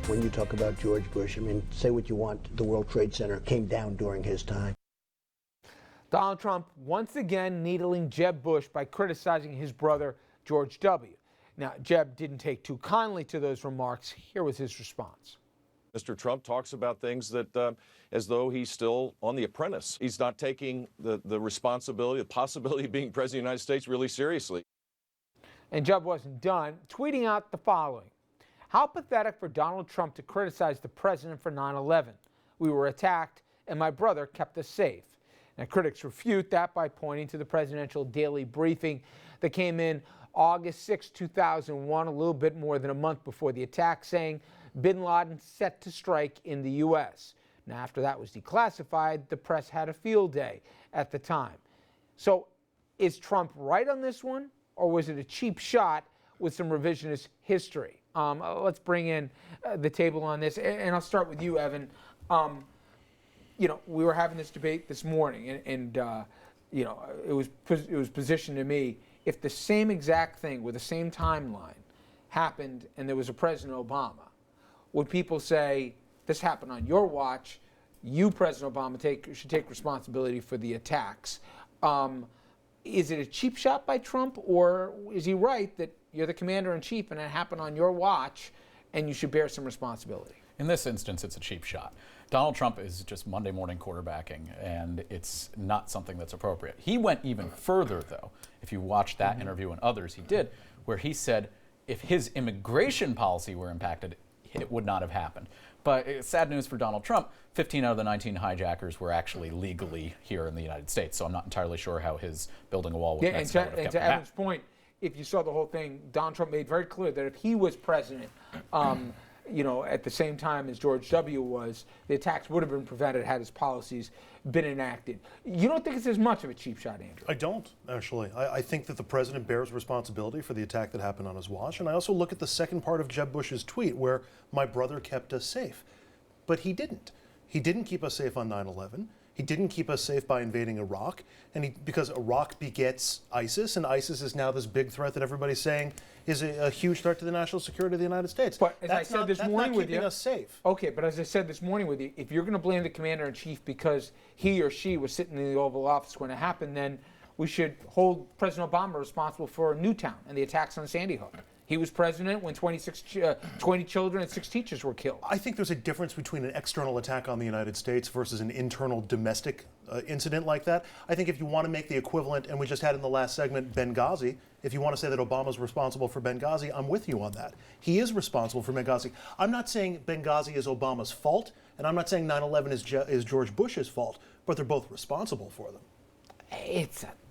When you talk about George Bush, I mean, say what you want, the World Trade Center came down during his time. Donald Trump once again needling Jeb Bush by criticizing his brother, George W. Now, Jeb didn't take too kindly to those remarks. Here was his response. Mr. Trump talks about things that as though he's still on The Apprentice. He's not taking the responsibility, the possibility of being president of the United States really seriously. And Jeb wasn't done, tweeting out the following. How pathetic for Donald Trump to criticize the president for 9/11. We were attacked, and my brother kept us safe. Now, critics refute that by pointing to the presidential daily briefing that came in August 6, 2001, a little bit more than a month before the attack, saying bin Laden set to strike in the U.S. Now, after that was declassified, the press had a field day at the time. So is Trump right on this one, or was it a cheap shot with some revisionist history? Let's bring in the table on this, and I'll start with you, Evan. You know, we were having this debate this morning, and you know, it was positioned to me, if the same exact thing with the same timeline happened and there was a President Obama, would people say, this happened on your watch, you, President Obama, should take responsibility for the attacks? Is it a cheap shot by Trump, or is he right that you're the commander-in-chief and it happened on your watch and you should bear some responsibility? In this instance, it's a cheap shot. Donald Trump is just Monday morning quarterbacking, and it's not something that's appropriate. He went even further, though, if you watch that interview and others he did, where he said if his immigration policy were impacted, it would not have happened. But it's sad news for Donald Trump. 15 out of the 19 hijackers were actually legally here in the United States, so I'm not entirely sure how his building a wall with Mexico would have and kept to him back. Evan's point, if you saw the whole thing, Donald Trump made very clear that if he was president, you know, at the same time as George W. was, the attacks would have been prevented had his policies been enacted. You don't think it's as much of a cheap shot, Andrew? I don't, actually. I think that the president bears responsibility for the attack that happened on his watch, and I also look at the second part of Jeb Bush's tweet where my brother kept us safe. But he didn't. He didn't keep us safe on 9/11. He didn't keep us safe by invading Iraq, and because Iraq begets ISIS, and ISIS is now this big threat that everybody's saying is a huge threat to the national security of the United States. But as I said this morning with you, keeping us safe. Okay, but as I said this morning with you, if you're going to blame the commander-in-chief because he or she was sitting in the Oval Office when it happened, then we should hold President Obama responsible for Newtown and the attacks on Sandy Hook. He was president when 20 children and 6 teachers were killed. I think there's a difference between an external attack on the United States versus an internal domestic incident like that. I think if you want to make the equivalent, and we just had in the last segment Benghazi, if you want to say that Obama's responsible for Benghazi, I'm with you on that. He is responsible for Benghazi. I'm not saying Benghazi is Obama's fault, and I'm not saying 9/11 is George Bush's fault, but they're both responsible for them.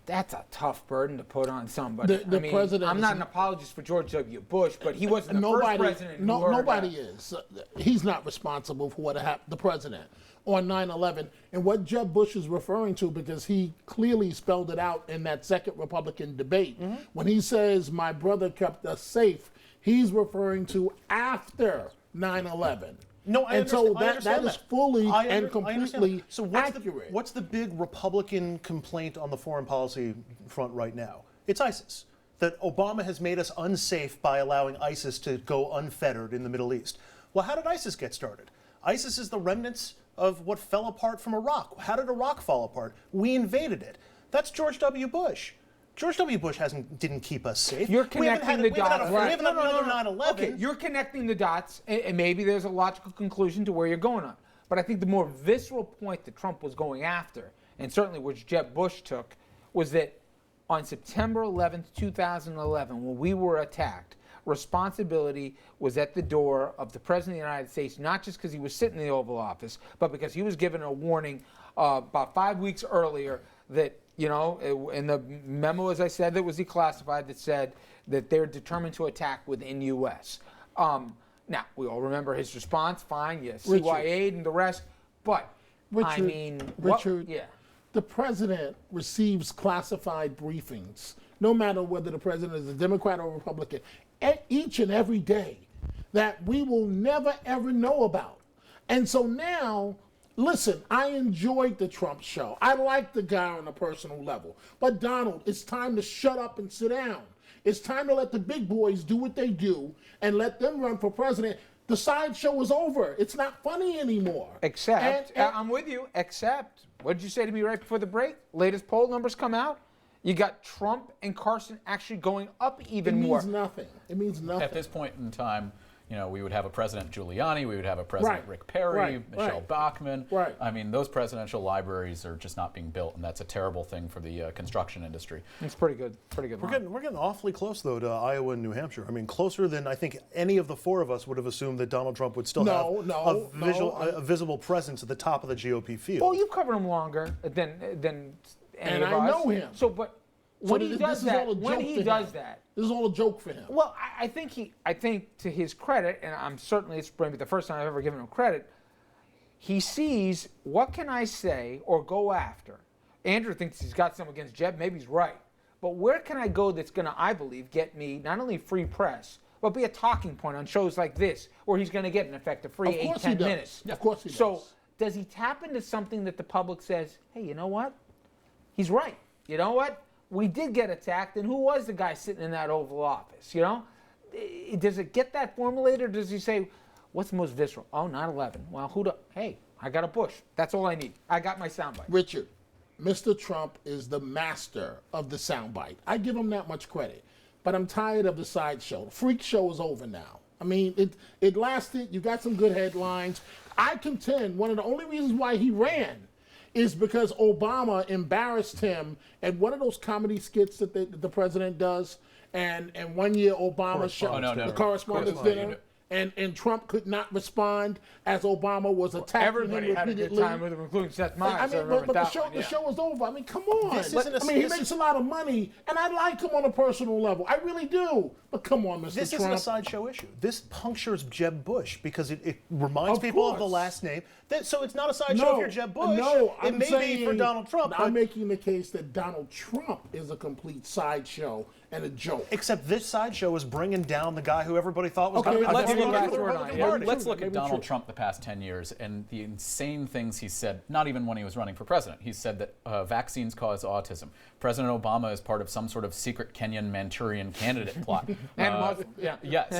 That's a tough burden to put on somebody. The president I'm not an apologist for George W. Bush, but he wasn't the first president. Nobody is. He's not responsible for what happened. The president on 9/11, and what Jeb Bush is referring to, because he clearly spelled it out in that second Republican debate. When he says my brother kept us safe, he's referring to after 9/11. No, I and so understand that is fully and completely accurate. What's the big Republican complaint on the foreign policy front right now? It's ISIS. That Obama has made us unsafe by allowing ISIS to go unfettered in the Middle East. Well, how did ISIS get started? ISIS is the remnants of what fell apart from Iraq. How did Iraq fall apart? We invaded it. That's George W. Bush. George W. Bush didn't keep us safe. You're connecting the dots. We haven't had another 9/11. Okay, you're connecting the dots, and maybe there's a logical conclusion to where you're going on. But I think the more visceral point that Trump was going after, and certainly which Jeb Bush took, was that on September 11th, 2011, when we were attacked, responsibility was at the door of the President of the United States, not just because he was sitting in the Oval Office, but because he was given a warning about 5 weeks earlier that, you know, in the memo, as I said, that was declassified, that said that they're determined to attack within U.S. Now, we all remember his response, fine, yes, CYA'd and the rest, but, Richard, the president receives classified briefings, no matter whether the president is a Democrat or Republican, each and every day that we will never, ever know about. And so now, listen, I enjoyed the Trump show. I like the guy on a personal level. But Donald, it's time to shut up and sit down. It's time to let the big boys do what they do and let them run for president. The sideshow is over. It's not funny anymore. Except, I'm with you, except, what did you say to me right before the break? Latest poll numbers come out. You got Trump and Carson actually going up even more. It means nothing. It means nothing. At this point in time, we would have a President Giuliani, we would have a President Rick Perry, Michelle Bachmann. Right. I mean, those presidential libraries are just not being built, and that's a terrible thing for the construction industry. It's pretty good. Pretty good. We're getting awfully close, though, to Iowa and New Hampshire. I mean, closer than I think any of the four of us would have assumed that Donald Trump would still have a visible presence at the top of the GOP field. Well, you've covered him longer than any and of I us. know him. So, but when he does that, this is all a joke for him. Well, I think to his credit, and it's maybe the first time I've ever given him credit, he sees what can I say or go after. Andrew thinks he's got some against Jeb. Maybe he's right. But where can I go that's going to, I believe, get me not only free press, but be a talking point on shows like this, where he's going to get, in effect, a free 8-10 minutes. Of course he does. So does he tap into something that the public says, hey, you know what? He's right. You know what? We did get attacked, and who was the guy sitting in that Oval Office, Does it get that formulated, or does he say, what's the most visceral? Oh, 9/11. Well, hey, I got a Bush. That's all I need. I got my soundbite. Richard, Mr. Trump is the master of the soundbite. I give him that much credit. But I'm tired of the sideshow. The freak show is over now. I mean, it lasted. You got some good headlines. I contend one of the only reasons why he ran is because Obama embarrassed him at one of those comedy skits that the president does. And 1 year Obama showed the correspondence dinner. And Trump could not respond as Obama was attacking Everybody him had a good time with him, including Seth Meyers. But the show was over. I mean, come on. He makes a lot of money, and I like him on a personal level. I really do. But come on, Mr. Trump. This isn't a sideshow issue. This punctures Jeb Bush because it reminds people of the last name. So it's not a sideshow if you're Jeb Bush. No, it may be for Donald Trump. I'm making the case that Donald Trump is a complete sideshow and a joke. Except this sideshow is bringing down the guy who everybody thought was going to be the Let's look at Donald Trump the past 10 years and the insane things he said, not even when he was running for president. He said that vaccines cause autism. President Obama is part of some sort of secret Kenyan Manchurian candidate plot. And Muslim, Yes,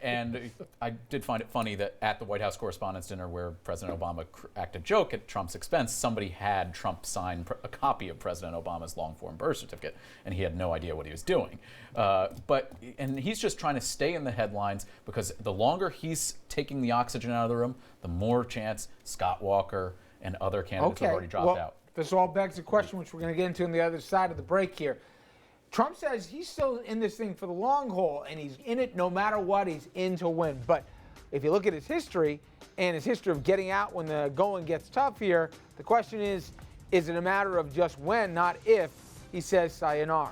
and I did find it funny that at the White House Correspondents' Dinner, where President Obama cracked a joke at Trump's expense, somebody had Trump sign a copy of President Obama's long-form birth certificate, and he had no idea what he was doing. And he's just trying to stay in the headlines because the longer he's taking the oxygen out of the room, the more chance Scott Walker and other candidates have already dropped out. This all begs the question, which we're going to get into on the other side of the break here. Trump says he's still in this thing for the long haul, and he's in it no matter what. He's in to win. But if you look at his history and his history of getting out when the going gets tough here, the question is it a matter of just when, not if, he says sayonara?